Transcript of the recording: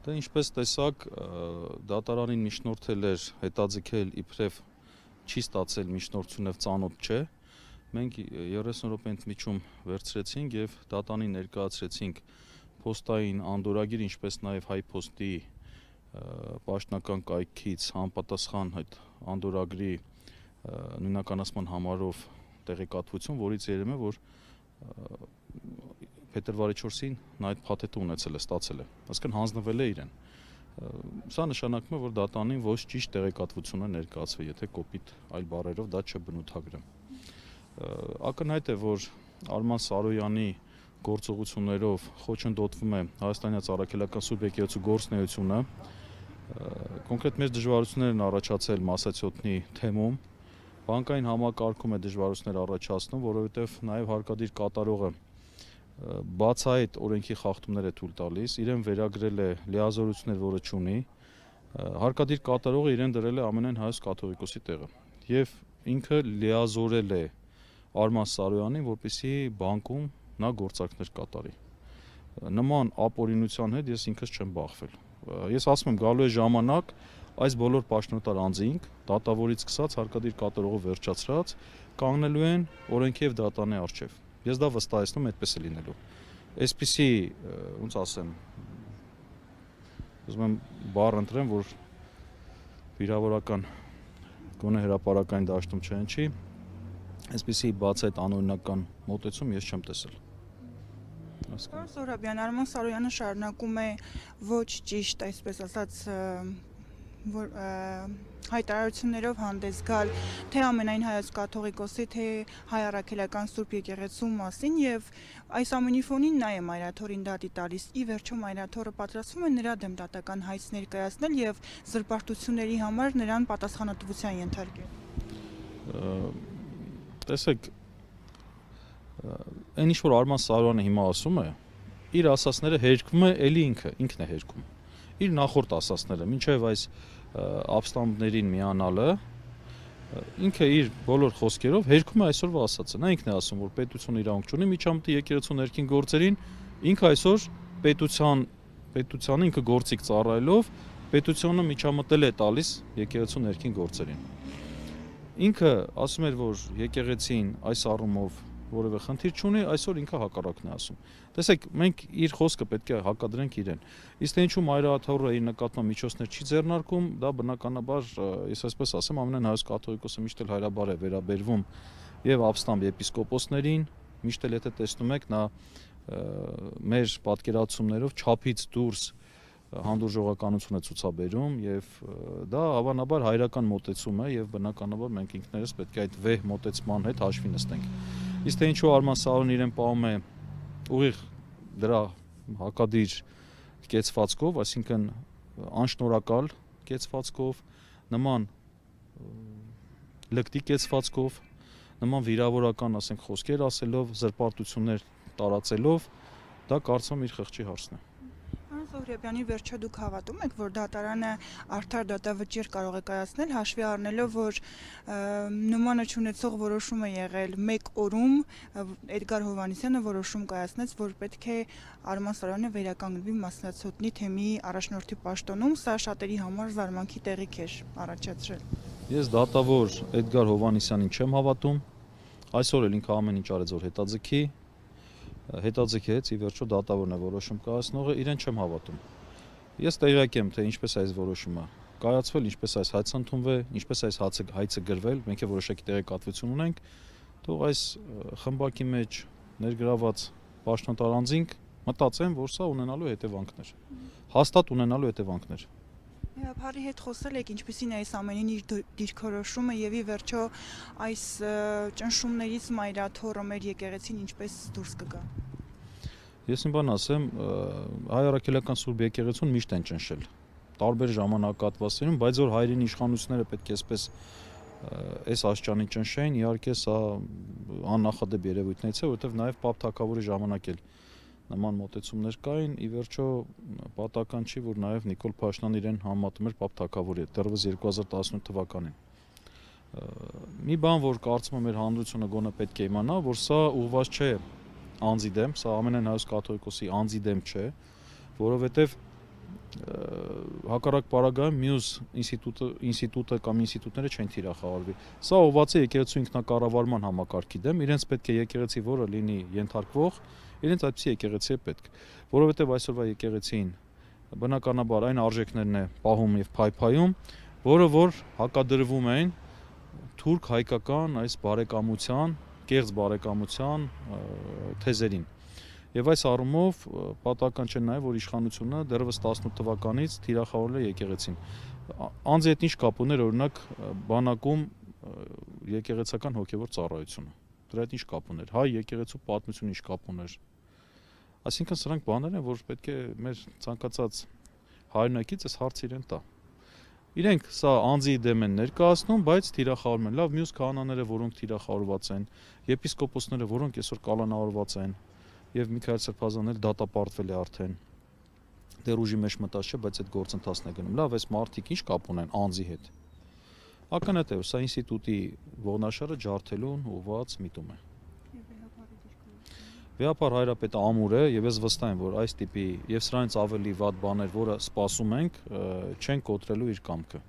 Դե ինչպես տեսակ, դատարանին միջնորդել էր հետաձգել իբրև չի ստացել միջնորդություն եւ ծանոթ չէ։ Մենք 30 րոպե ընդմիջում վերցրեցինք եւ դատարանին ներկայացրեցինք փոստային անդորրագիր, ինչպես նաեւ հայ փոստի պաշտոնական կայքից համապատասխան այդ անդորրագրի նույնականացման համարով տեղեկատվություն, որից երևում է, որ փետրվարի 4-ին նա այդ փաթեթը ունեցել է, ստացել է, այսինքն հանձնվել է իրեն։ Սա նշանակում է, որ դատարանին ոչ ճիշտ տեղեկատվություն է ներկայացվել, եթե կոպիտ այլ բառերով դա չբնութագրեմ։ Ակնհայտ է, որ Արման Սարոյանի գործողություններով խոչընդոտվում է Հայաստանյան Առաքելական Սուրբ Եկեղեցու գործունեությունը, կոնկրետ մեծ դժվարություններ են առաջացել մասացյոտնի թեմում, բանկային համակարգում է դժվարություններ առաջացնում, որովհետև նաև հարկադիր կատարողը բացահայտ օրենքի խախտումներ է թույլ տալիս, իրեն վերագրել է լիազորություններ, որը չունի, հարկադիր կատարողը իրեն դրել է Ամենայն Հայոց կաթողիկոսի տեղը եւ ինքը լիազորել է Արման Սարոյանին, որպեսզի բանկում նա գործարքներ կատարի։ Նման ապօրինության հետ ես ինքս չեմ բախվել։ Ես ասում եմ, գալու է ժամանակ այս բոլոր պաշտոնատար անձինք, դատավորից սկսած հարկադիր կատարողը վերջացրած, կանգնելու են օրենքի եւ դատարանի առջեւ։ Ես դա վստահեցնում եմ, այդպես է լինելու։ Այսպիսի, ոնց ասեմ, ուզում եմ բառ ընտրեմ, որ վիրավորական գոնե հրապարակային դաշտում չհնչի, այսպիսի բացահայտ անօրինական մոտեցում ես չեմ տեսել։ Պարոն Զոհրաբյան, Արման Սարոյանը շարունակում է ոչ ճիշտ, այսպես ասած, հայտարարություններով հանդես գալ թե Ամենայն Հայոց կաթողիկոսի, թե Հայ Առաքելական Սուրբ Եկեղեցու մասին եւ այս ամենի ֆոնին նա է Մայրաթորին դատի տալիս։ Ի վերջո Մայրաթորը պատրաստվում է նրա դեմ դատական հայց ներկայացնել եւ զրպարտությունների համար նրան պատասխանատվության ենթարկել։ Տեսեք, այն ինչ որ Արման Սարոյանը հիմա ասում է, իր ասածները հերկվում է էլի ինքն է հերկում։ Իր նախորդ ասածները, մինչև այս ապստամբներին միանալը, ինքը իր բոլոր խոսքերով հերքում է այսօրվա ասածը։ Նա ինքն է ասում, որ պետությունը իրավունք չունի միջամտի եկեղեցու ներքին գործերին, ինքը այսօր պետությանը ինքը գործիք ծառայելով պետությունը միջամտել է տալիս եկեղեցու ներքին գործերին։ Ինքը ասում էր, որ եկեղեցին այս առումով որևէ խնդիր չունի, այսօր ինքը հակառակն է ասում։ Տեսեք, մենք իր խոսքը պետք է հակադրենք իրեն։ Իսկ թե ինչու Մայրաթորը իր նկատմամբ միջոցներ չի ձեռնարկում, դա բնականաբար, ես այսպես ասեմ, Ամենայն Հայոց կաթողիկոսը միշտ էլ հայրաբար է վերաբերվում եւ ապստամբ եպիսկոպոսներին, միշտ էլ եթե տեսնում եք, նա մեր պատկերացումներով չափից դուրս հանդուրժողականություն է ցուցաբերում եւ դա հավանաբար հայրական մոտեցում է եւ բնականաբար մենք ինքներս պետք է այդ վեհ մոտեցման հետ հաշվի նստենք։ Իսկ թե ինչու Արման Սարոյանը իրեն պահում է ուղիղ դրա հակադիր կեցվածքով, այսինքն անշնորհակալ կեցվածքով, նման լկտի կեցվածքով, նման վիրավորական, ասենք, խոսքեր ասելով, զրպարտություններ տարածելով, դա կարծում եմ իր խղճի հարցն է։ Պարոն Զոհրաբյանի, վերջո դուք հավատում եք, որ դատարանը արդար դատավճիռ կարող է կայացնել, հաշվի առնելով, որ նմանը չունեցող որոշում է եղել մեկ օրում, Էդգար Հովհաննիսյանը որոշում կայացնեց, որ պետք է Արման Սարոյանը վերականգնվի մասնացոտնի թեմի առաջնորդի պաշտոնում, սա շատերի համար զարմանքի տեղիք էր առաջացրել։ Ես դատավոր Էդգար Հովհաննիսյանին չեմ հավատում, այսօր էլ ինքը ամեն ինչ արեց, որ հետաձգեց, ի վերջո դատավորն է որոշում կայացնողը, իրեն չեմ հավատում։ Ես տեղյակ եմ, թե ինչպես այս որոշումը կայացվել, ինչպես այս հայցը ընդունվել, ինչպես այս հայցը գրվել, մենք որոշակի տեղեկատվություն ունենք, թող այս խմբակի մեջ ներգրաված պաշտոնատար անձինք մտածեն, որ սա ունենալու հետևանքներ, հաստատ ունենալու հետևանքներ։ Հրապարի հետ խոսել եք, ինչպիսին է այս ամենին իր դիրքորոշումը եւ ի վերջո այս ճնշումներից Մայրաթորը մեր եկեղեցին ինչպես դուրս կգա։ Ես մի բան ասեմ, Հայ Առաքելական Սուրբ Եկեղեցուն միշտ են ճնշել տարբեր ժամանակահատվածներում, բայց որ հայրենի իշխանությունները պետք է այս աստիճանի ճնշեն, իհարկե սա աննախադեպ երևույթներից է, որովհետեւ նաեւ Պապ Թագավորի ժամանակ էլ նման մոտեցումներ կային, ի վերջո պատահական չի, որ նաև Նիկոլ Փաշինյանն իրեն համեմատում էր Պապ Թագավորի հետ, դեռևս 2018 թվականին։ Մի բան, որ կարծում եմ մեր հանրությունը գոնե պետք է իմանա, որ սա ուղղված չէ անձի դեմ, սա Ամենայն Հայոց կաթողիկոսի անձի դեմ չէ, որովհետև հակառակ պարագայում մյուս ինստիտուտը կամ ինստիտուտները չեն թիրախավորվի։ Սա ուղղված է եկեղեցու ինքնակառավարման համակարգի դեմ, իրենց պետք է եկեղեցի, որը լինի ենթարկվող, իրենց այդպիսի եկեղեցի է պետք, որովհետև այսօրվա եկեղեցին բնականաբար այն արժեքներն է պահում եւ փայփայում, որը որ հակադրվում են թուրք հայկական այս բարեկամության, կեղծ բարեկամության թեզերին։ Եվ այս առումով պատահական չէ նաև, որ իշխանությունը դեռևս 18 թվականից թիրախավորել է եկեղեցին։ Անձի հետ ինչ կապ ուներ օրինակ բանակում եկեղեցական հոգևոր ծառայությունը։ Դրա հետ ինչ կապ ուներ։ Հայ եկեղեցու պատմություն ինչ կապ ուներ։ Այսինքն սրանք բաներ են, որ պետք է մեր ցանկացած հայրենակից այս հարցը իրեն տա։ Իրենք սա անձի դեմ են ներկայացնում, բայց թիրախավորում են։ Լավ, մյուս քահանաները, որոնք թիրախավորված են, եպիսկոպոսները, որոնք այսօր կալանավորված են, եւ Միքայել Սրբազանն էլ դատապարտվել է արդեն։ Դեռ ուժի մեջ մտած չէ, բայց այդ գործընթացն է գնում։ Լավ, այս մարդիկ ինչ կապ ունեն անձի հետ։ Ակնհայտ է, որ սա ինստիտուտի ողնաշարը ջարդելուն ուղղված միտում է։ Վեհապար Հայրապետը ամուր է եւ ես վստահ եմ, որ այս տիպի եւ սրանից ավելի վատ բաներ, որը սպասում ենք, չեն կոտրելու իր կամքը։